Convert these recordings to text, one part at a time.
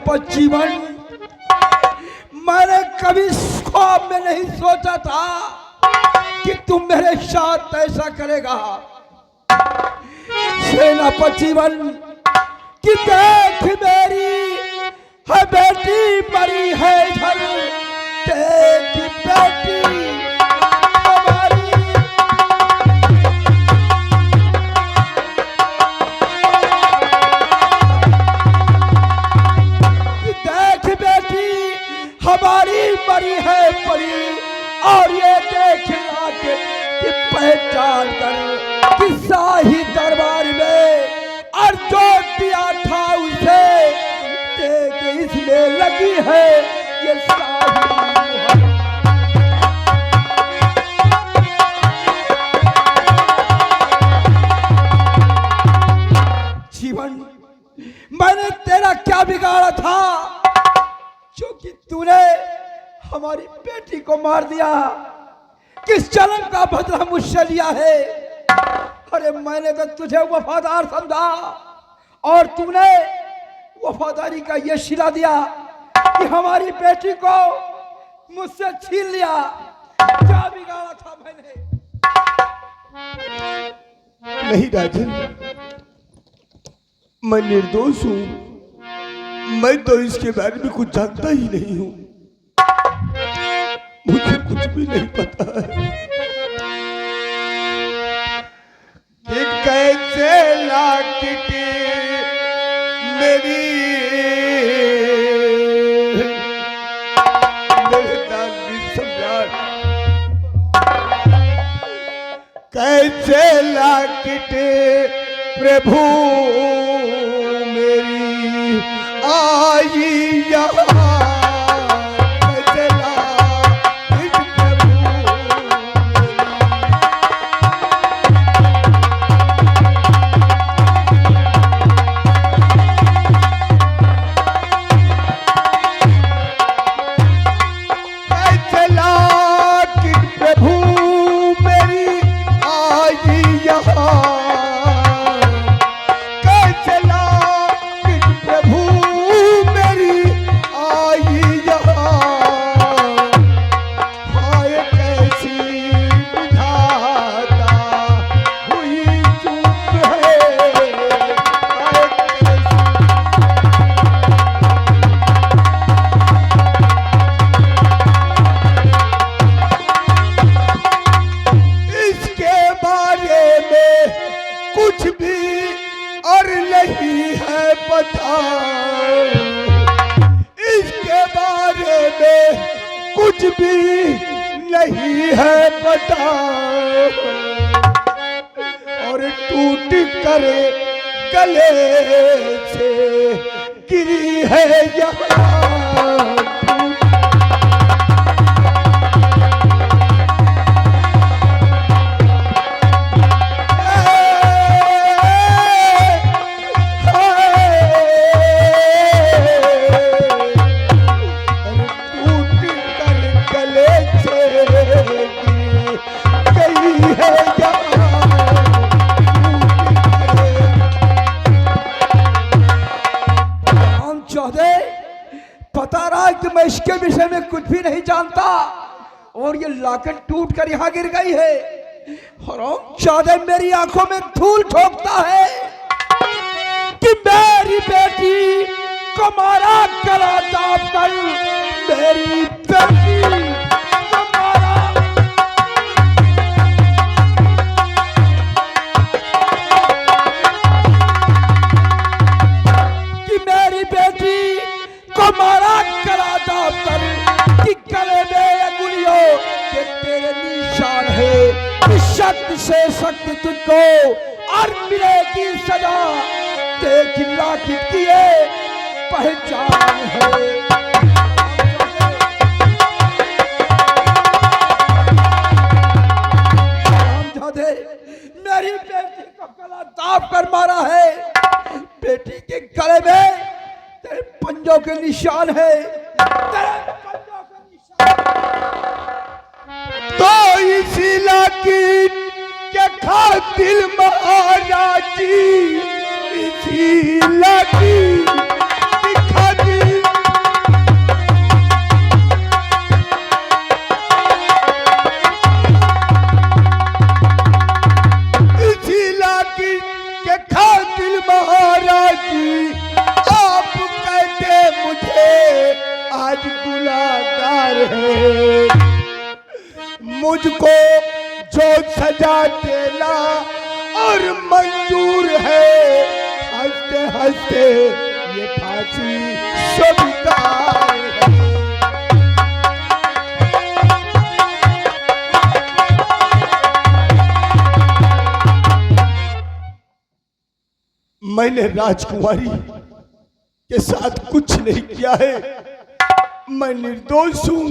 जीवन मैंने कभी ख्वाब में नहीं सोचा था कि तुम मेरे साथ ऐसा करेगा। सेनापति जीवन कि देख मेरी है बेटी मरी है इधर, देख बेटी हमारी। कि देख बेटी हमारी मरी है परी, और ये देख लाके कि पहचान कर कि शाही दरबार में और जो दिया था उसे देख इसमें लगी है ये शाही। जीवन मैंने तेरा क्या बिगाड़ा था जो कि तूने हमारी बेटी को मार दिया? किस जन्म का बदला मुझसे लिया है? अरे मैंने तो तुझे वफादार समझा और तूने वफादारी का ये सिला दिया कि हमारी बेटी को मुझसे छीन लिया। क्या बिगाड़ा था मैंने? नहीं राजन, मैं निर्दोष हूं। मैं तो इसके बारे में कुछ जानता ही नहीं हूं। मुझे कुछ भी नहीं पता है कि कैसे लाकिटी मेरे दादी सम्राट, कैसे लाकिटी प्रभु मेरी आई यहाँ। इसके बारे में कुछ भी नहीं है पता, और टूट कर गले से गिरी है यहाँ। बता रहा है कि मैं इसके विषय में कुछ भी नहीं जानता, और ये लाकेट टूट कर यहाँ गिर गई है। हरामजादे मेरी आंखों में धूल ठोकता है कि मेरी बेटी को मारा गला दाब कर, मेरी बेटी को मारा। कि मेरी बेटी को मारा गला दाब कर, कि गले में अंगुलियों के तेरे निशान है। शक्ति से शक्ति तुझको और मिलेगी सजा, देख लाकिट की पहचान है। मेरी बेटी को गला दाब कर मारा है। बेटी के गले में तेरे पंजों के निशान है, तेरे पंजों के निशान। तो इसी लाकिट के खातिर महाराजी, इसी लाकिट के खातिर मुझको जो सजा देना और मंजूर है, हंसते हंसते ये फांसी स्वीकार है। मैंने राजकुमारी के साथ कुछ नहीं किया है। मैं निर्दोष हूं,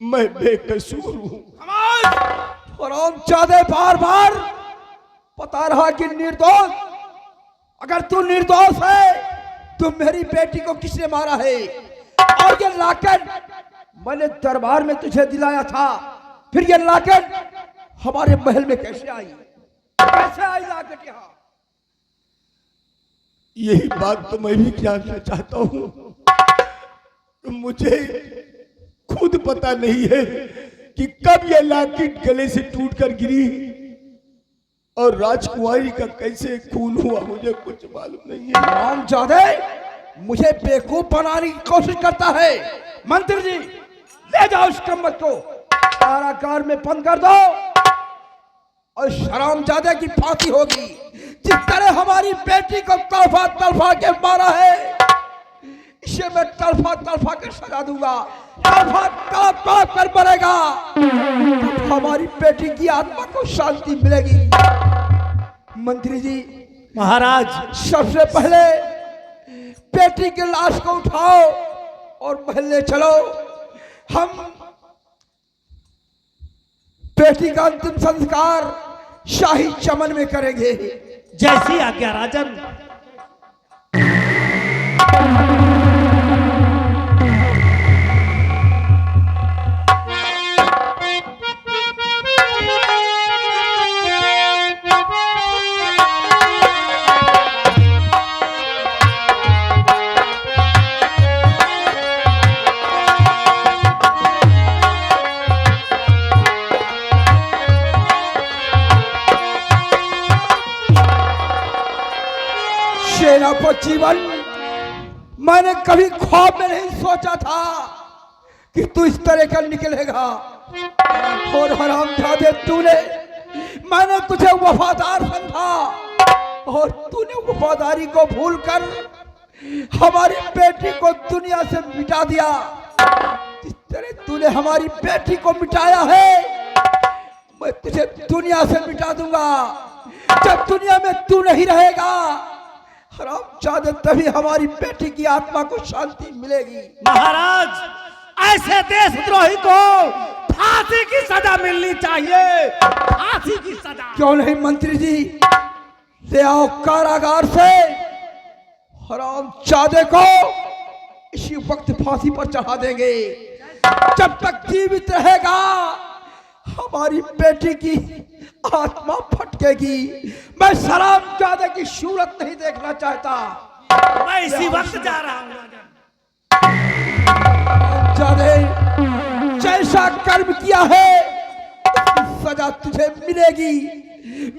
मैं बेकसूर हूं। हरामजादे बार बार बता रहा कि निर्दोष। अगर तू निर्दोष है तो मेरी बेटी को किसने मारा है? और ये लाकेट मैंने दरबार में तुझे दिलाया था, फिर ये लाकेट हमारे महल में कैसे आई? कैसे आई लाकेट यहाँ? यही बात तो मैं भी जानना चाहता हूं। मुझे खुद पता नहीं है कि कब यह लॉकेट गले से टूटकर गिरी और राजकुमारी का कैसे खून हुआ, मुझे कुछ मालूम नहीं है। हरामजादे मुझे बेवकूफ बनाने की कोशिश करता है। मंत्री जी, ले जाओ इस कम्बल को कारागार में बंद कर दो और हरामजादे की फांसी होगी। जिस तरह हमारी बेटी को तड़फा तड़फा के मारा है, इसे मैं तड़फा तड़फा के सजा दूंगा। तड़फा तड़प तड़प कर मरेगा, तब हमारी बेटी की आत्मा को शांति मिलेगी। मंत्री जी, महाराज, सबसे पहले बेटी की लाश को उठाओ और महल ले चलो। हम बेटी का अंतिम संस्कार शाही चमन में करेंगे। जैसी आज्ञा राजन। जीवन मैंने कभी ख्वाब में नहीं सोचा था कि तू इस तरह का निकलेगा। और हरामजादे तूने, मैंने तुझे वफादार समझा और तूने वफादारी को भूलकर हमारी बेटी को दुनिया से मिटा दिया। जिस तरह तूने हमारी बेटी को मिटाया है, मैं तुझे दुनिया से मिटा दूंगा। जब दुनिया में तू नहीं रहेगा हरामजादे, तभी हमारी बेटी की आत्मा को शांति मिलेगी। महाराज, ऐसे देशद्रोही को फांसी की सजा मिलनी चाहिए, फांसी की सजा। क्यों नहीं मंत्री जी, ले आओ कारागार से हरामजादे को, इसी वक्त फांसी पर चढ़ा देंगे। जब तक जीवित रहेगा हमारी बेटी की आत्मा फटकेगी। मैं हरामजादे की सूरत नहीं देखना चाहता। मैं इसी वक्त जा रहा हूं। हरामजादे, जैसा कर्म किया है उसकी सजा तुझे मिलेगी।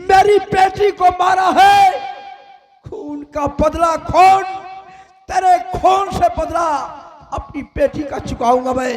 मेरी बेटी को मारा है, खून का बदला खून, तेरे खून से बदला अपनी बेटी का चुकाऊंगा मैं।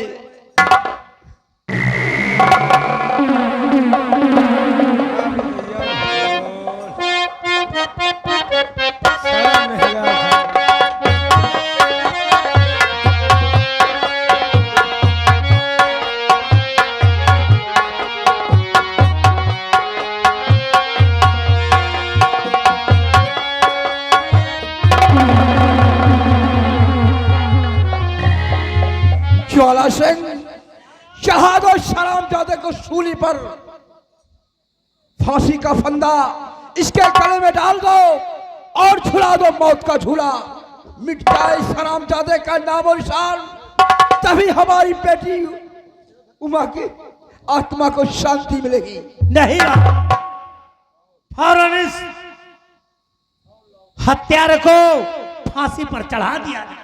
ज्वाला सिंह, चढ़ा दो हरामजादे को सूली पर। फांसी का फंदा इसके गले में डाल दो और झुला दो मौत का झूला। मिट जाए हरामजादे का नाम और निशान, तभी हमारी बेटी उमा की आत्मा को शांति मिलेगी। नहीं, फौरन इस हत्यारे को फांसी पर चढ़ा दिया जाए।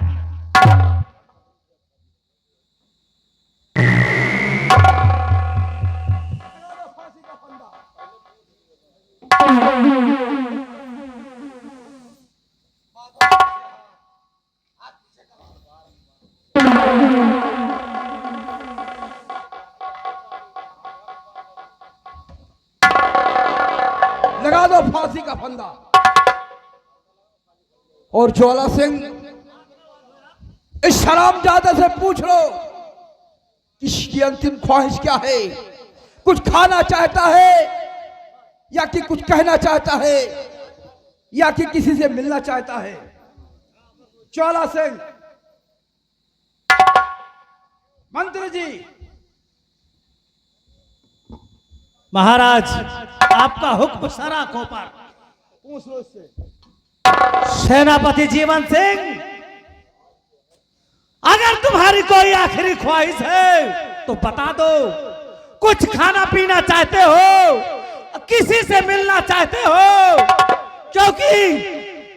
लगा दो फांसी का फंदा। और ज्वाला सिंह, इस हरामजादा से पूछ लो इसकी अंतिम ख्वाहिश क्या है। कुछ खाना चाहता है या कि कुछ कहना चाहता है या कि किसी से मिलना चाहता है। ज्वाला सिंह, मंत्री जी। महाराज, आपका हुक्म सराखों पर। पूछ लो इससे। सेनापति जीवन सिंह, अगर तुम्हारी कोई आखिरी ख्वाहिश है तो बता दो। कुछ खाना पीना चाहते हो, किसी से मिलना चाहते हो, क्योंकि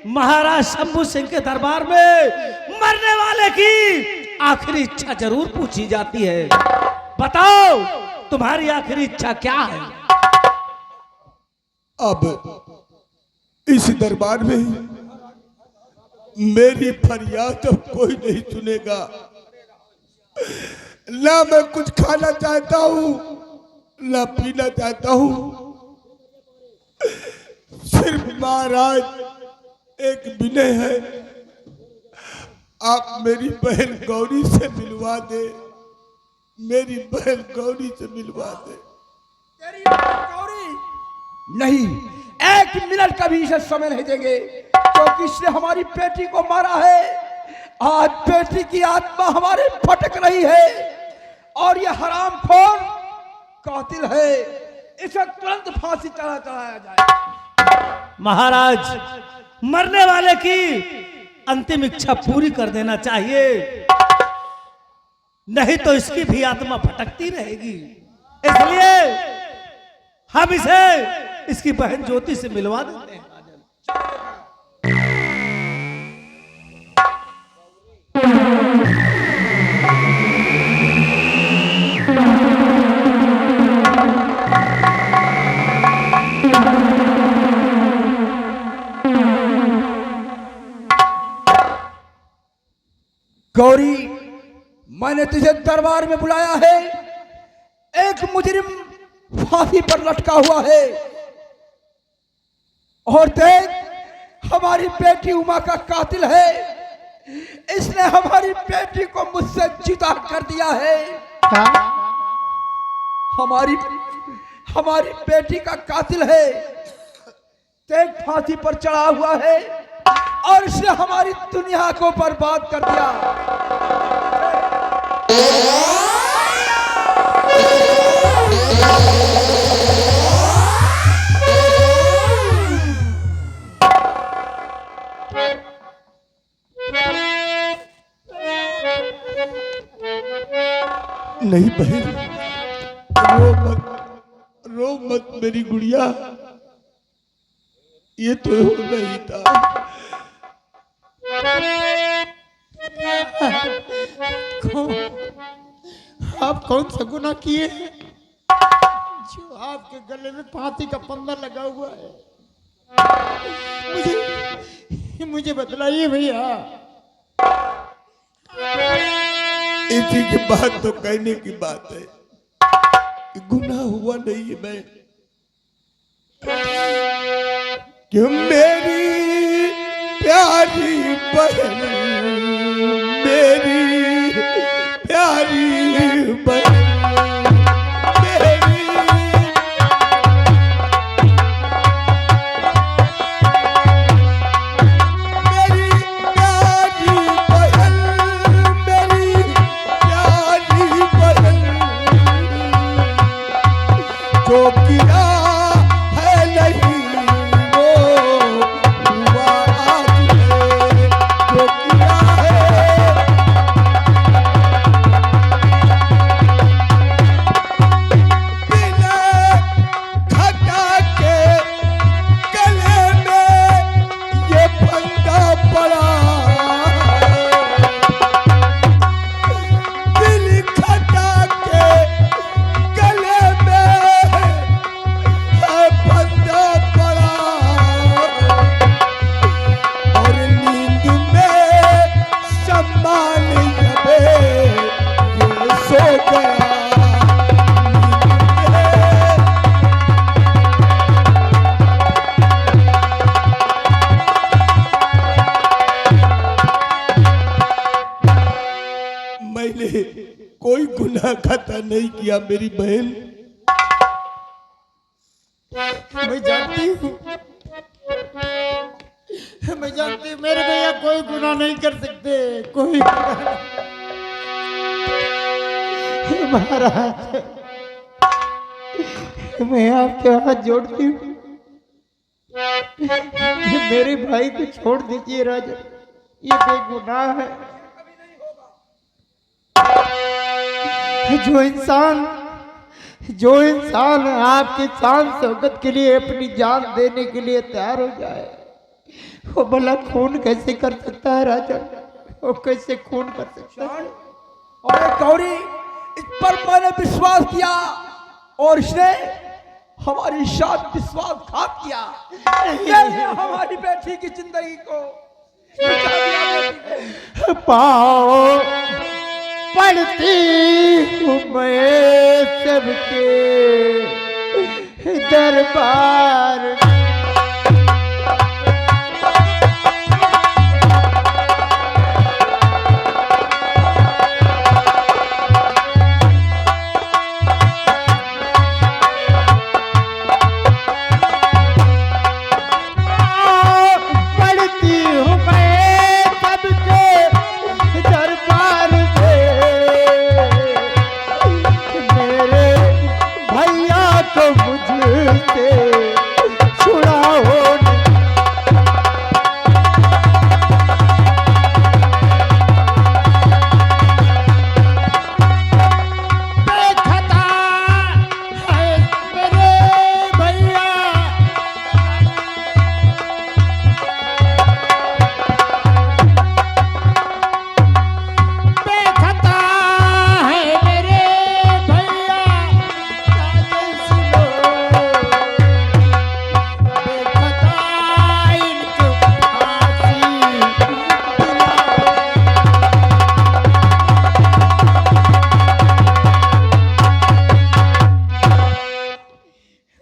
महाराज शंभू सिंह के दरबार में मरने वाले की आखिरी इच्छा जरूर पूछी जाती है। बताओ तुम्हारी आखिरी इच्छा क्या है। अब इस दरबार में मेरी फरियाद अब कोई नहीं सुनेगा। ना मैं कुछ खाना चाहता हूं, ना पीना चाहता हूं। सिर्फ महाराज एक विनय है, आप मेरी बहन गौरी से मिलवा दे। मेरी बहन गौरी से मिलवा दे। तेरी बहन गौरी? नहीं, एक मिनट का भी इसे समय नहीं देंगे, क्योंकि इसने हमारी बेटी को मारा है। आज बेटी की आत्मा हमारे भटक रही है और ये हरामखोर कातिल है। इसे तुरंत फांसी चढ़ाया जाए। महाराज, मरने वाले की अंतिम इच्छा पूरी कर देना चाहिए, नहीं तो इसकी भी आत्मा भटकती रहेगी। इसलिए हम इसे इसकी बहन ज्योति से मिलवा देते हैं। गौरी, मैंने तुझे दरबार में बुलाया है। एक मुजरिम फांसी पर लटका हुआ है और देख, हमारी बेटी उमा का कातिल है। इसने हमारी बेटी को मुझसे जुदा कर दिया है। हमारी बेटी का कातिल है। देख, फांसी पर चढ़ा हुआ है और इसने हमारी दुनिया को बर्बाद कर दिया। नहीं बहन, रो मत मेरी गुड़िया। ये तो नहीं था। आप कौन सा गुनाह किए जो आपके गले में फांसी का फंदा लगा हुआ है? मुझे बतलाइए भैया। इसी की बात तो कहने की बात है। गुनाह हुआ नहीं है मैं क्यों मेरी प्यारी बहन, मेरी प्यारी बहन, जो किया है नहीं वो हुआ आज है, जो किया है गुनाह खाता नहीं किया मेरी बहन। मैं जानती हूँ, मैं जानती हूँ मेरे भैया कोई गुनाह नहीं कर सकते, कोई महाराज मैं आपके हाथ जोड़ती हूँ, मेरे भाई को छोड़ दीजिए राजा, ये बेगुनाह है। जो इंसान आपके शान शौकत के लिए अपनी जान देने के लिए तैयार हो जाए, वो भला खून कैसे कर सकता है राजा? वो कैसे खून कर सकता है? और गौरी, इस पर मैंने विश्वास किया और इसने हमारी साथ विश्वासघात किया। ये हमारी बेटी की जिंदगी को बचा दिया बेटी को। पाओ पढ़ती हूँ मैं सबके दरबार,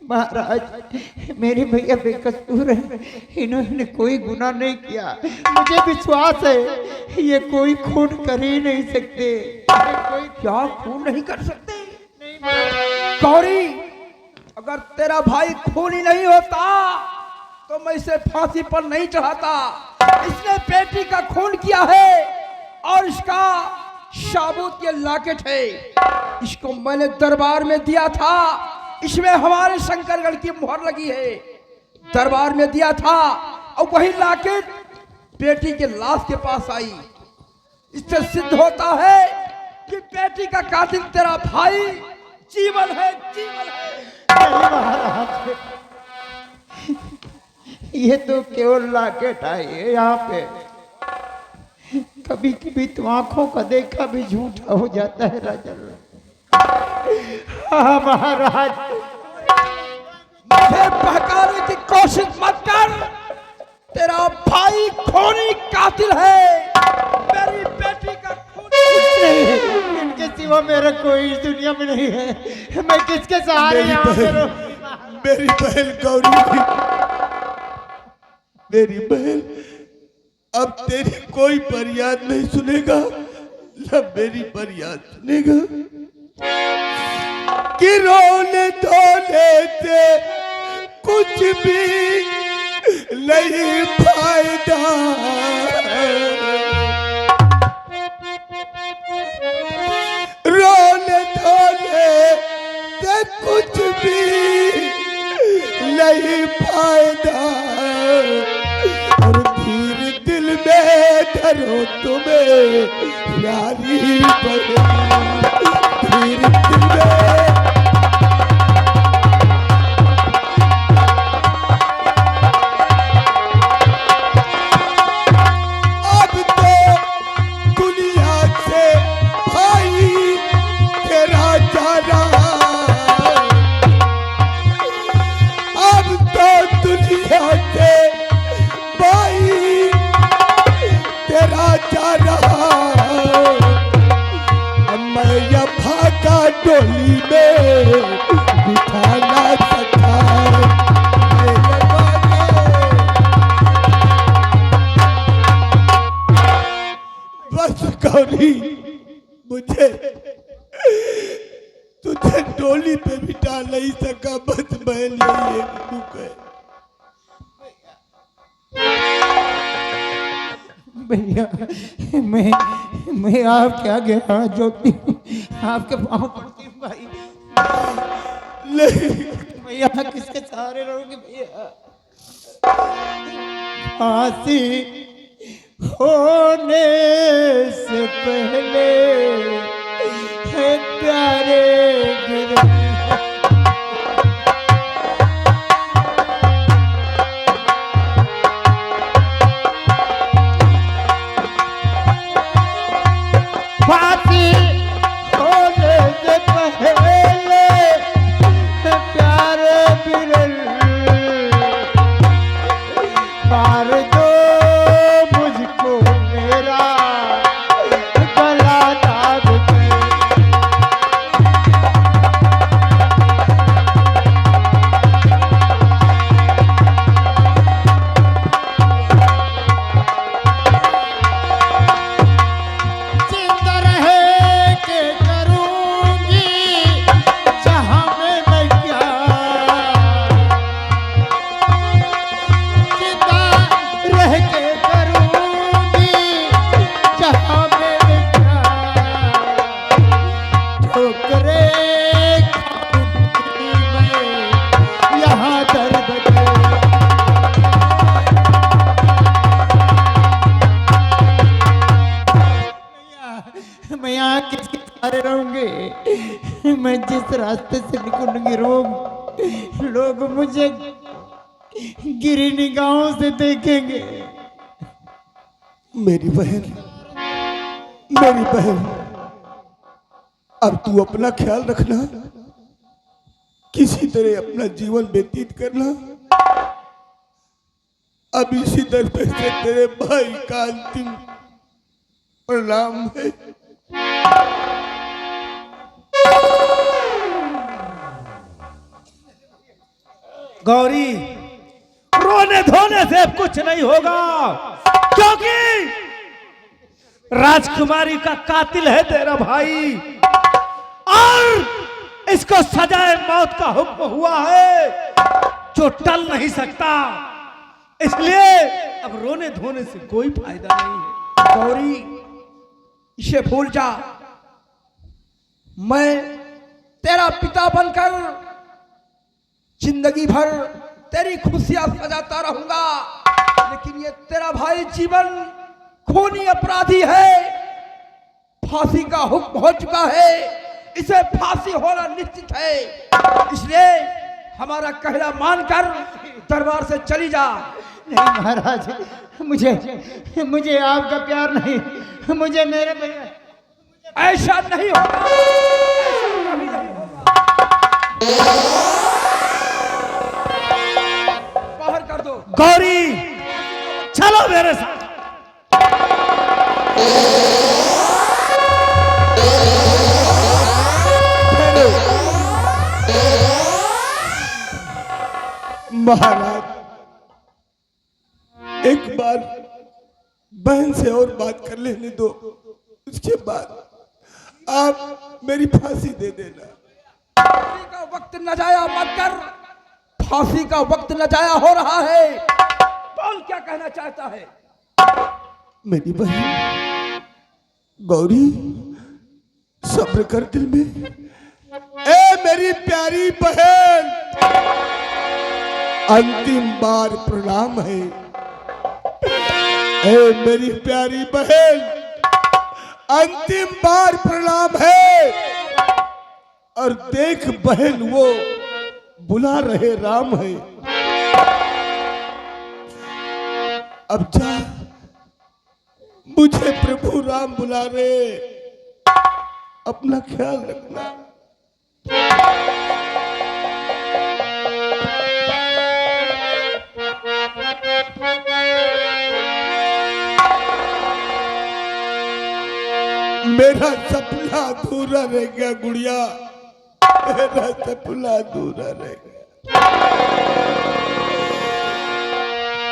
महाराज मेरे भैया बेकसूर है, इन्होंने कोई गुनाह नहीं किया। मुझे विश्वास है ये कोई खून कर ही नहीं सकते। कोई क्या खून नहीं कर सकते? गौरी, अगर तेरा भाई खून ही नहीं होता तो मैं इसे फांसी पर नहीं चढ़ाता। इसने बेटी का खून किया है और इसका साबुत ये लॉकेट है, इसको मैंने दरबार में दिया था। इसमें हमारे शंकरगढ़ की मुहर लगी है, दरबार में दिया था और वही लॉकेट बेटी के लाश के पास आई। इससे सिद्ध होता है कि बेटी का कातिल तेरा भाई जीवन है, जीवन है। महाराज ये तो केवल लॉकेट है यहाँ पे, कभी कभी तो आंखों का देखा भी झूठा हो जाता है राजा। हाँ महाराज, मुझे बहकाने की कोशिश मत कर, तेरा भाई खूनी कातिल है, मेरी बेटी का खून नहीं, इनके सिवा मेरा कोई इस दुनिया में नहीं है। मैं किसके सहारे यहाँ पे रहूं? मेरी बहन गौरी, मेरी बहन, अब तेरी कोई फरियाद नहीं सुनेगा, न मेरी फरियाद सुनेगा। कि रोने धोने से कुछ भी नहीं फायदा, रोने धोने से कुछ भी नहीं फायदा, और धीरे दिल में धरो तुम्हें प्यारी बहन, धीरे दिल में। अब तो दुनिया से भाई तेरा जा रहा, अब तो दुनिया से भाई तेरा जा रहा, मैं या भागा डोली में बिठा ना सका, बस गौरी, मुझे तुझे डोली पे बिठा नहीं सका, बस बहन यही एक दुख है। भैया मैं आपके आगे हाथ जोड़ती हूँ, आपके पाँव पड़ती हूँ भाई। नहीं भैया किसके सहारे रहोगे भैया? फांसी होने से पहले है प्यारे गिरे। फांसी होने से पहले है प्यारे बिरल, मार दो मुझको मेरा गला दाब के। जिंदा रहे के करूंगी जहां मैं क्या, जिंदा रह के करूंगी जहां मैं क्या, ठोकरे खाऊंगी मैं यहाँ दर्द के। मैं यहाँ किसके सहारे रहूंगी? मैं जिस रास्ते से निकलूंगी लोग मुझे गिरी निगाहों से देखेंगे। मेरी बहन, मेरी बहन, अब तू अपना ख्याल रखना, किसी तरह अपना जीवन व्यतीत करना। अब इसी दर पे से तेरे भाई का अंतिम प्रणाम है। गौरी, रोने धोने से अब कुछ नहीं होगा, क्योंकि राजकुमारी का कातिल है तेरा भाई और इसको सजाए मौत का हुक्म हुआ है जो टल नहीं सकता। इसलिए अब रोने धोने से कोई फायदा नहीं है। गौरी, इसे भूल जा। मैं तेरा पिता बनकर जिंदगी भर तेरी खुशियां सजाता रहूंगा, लेकिन ये तेरा भाई जीवन खूनी अपराधी है, फांसी का हुक्म हो चुका है, इसे फांसी होना निश्चित है। इसलिए हमारा कहना मानकर दरबार से चली जा। नहीं महाराज, मुझे आपका प्यार नहीं, मुझे मेरे भैया। ऐसा नहीं होगा, ऐसा कभी नहीं होगा। बाहर कर दो। गौरी, चलो मेरे साथ। महाराज, एक बार बहन से और बात कर लेने दो, उसके बाद आप मेरी फांसी दे देना। फांसी का वक्त न जाया मत कर, फांसी का वक्त न जाया हो रहा है। बोल क्या कहना चाहता है? मेरी बहन गौरी, सब्र कर दिल में। ए मेरी प्यारी बहन, अंतिम बार प्रणाम है। ए मेरी प्यारी बहन, अंतिम बार प्रणाम है। और देख बहन, वो बुला रहे राम है। अब जा, मुझे प्रभु राम बुला रहे, अपना ख्याल रखना। मेरा सपना अधूरा रह गया गुड़िया, मेरा सपना अधूरा रह गया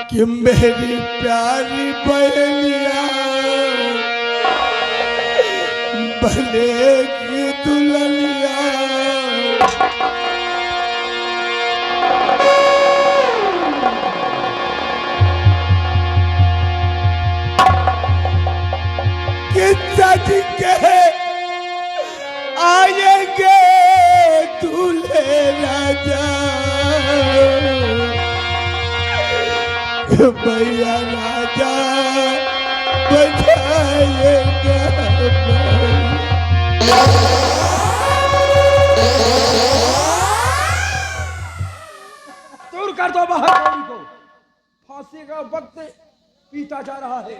कि मेरी प्यारी बहनिया बनेगी दुल्हनिया। जाओ भैया राजा बचाएगा दूर कर दो महारानी को, फांसी का वक्त बीता जा रहा है।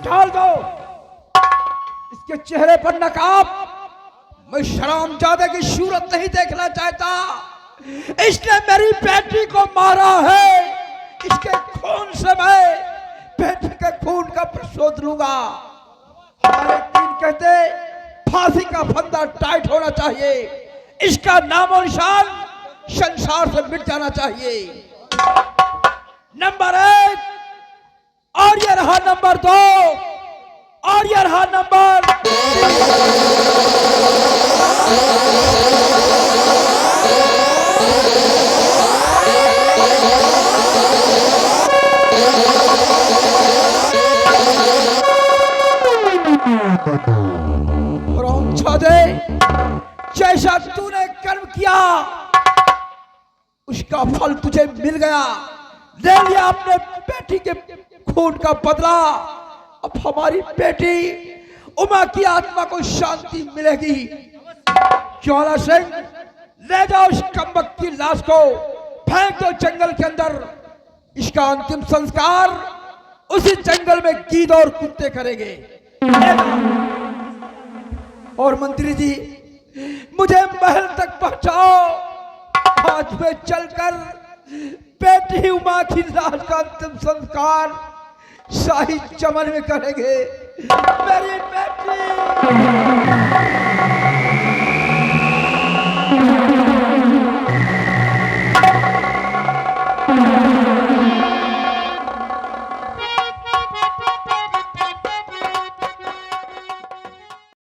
डाल दो इसके चेहरे पर नकाब। मैं शरामजादे की सूरत नहीं देखना चाहता। इसने मेरी बेटी को मारा है, इसके खून से मैं बेटी के खून का प्रतिशोध लूंगा। हमारे तीन कहते फांसी का फंदा टाइट होना चाहिए, इसका नामो निशान संसार से मिट जाना चाहिए। नंबर 1 और ये रहा नंबर 2 और ये रहा नंबर 3। जैसा तूने कर्म किया उसका फल तुझे मिल गया। ले लिया अपने बेटी के खून का बदला। अब हमारी बेटी उमा की आत्मा को शांति मिलेगी। ज्वाला सिंह, ले जाओ इस कमबख्त की लाश को, फेंक दो जंगल के अंदर। इसका अंतिम संस्कार उसी जंगल में गीद और कुत्ते करेंगे। और मंत्री जी, मुझे महल तक पहुंचाओ। आज में चलकर बेटी उमा की लाश का अंतिम संस्कार शाही चमन में करेंगे। मेरी बेटी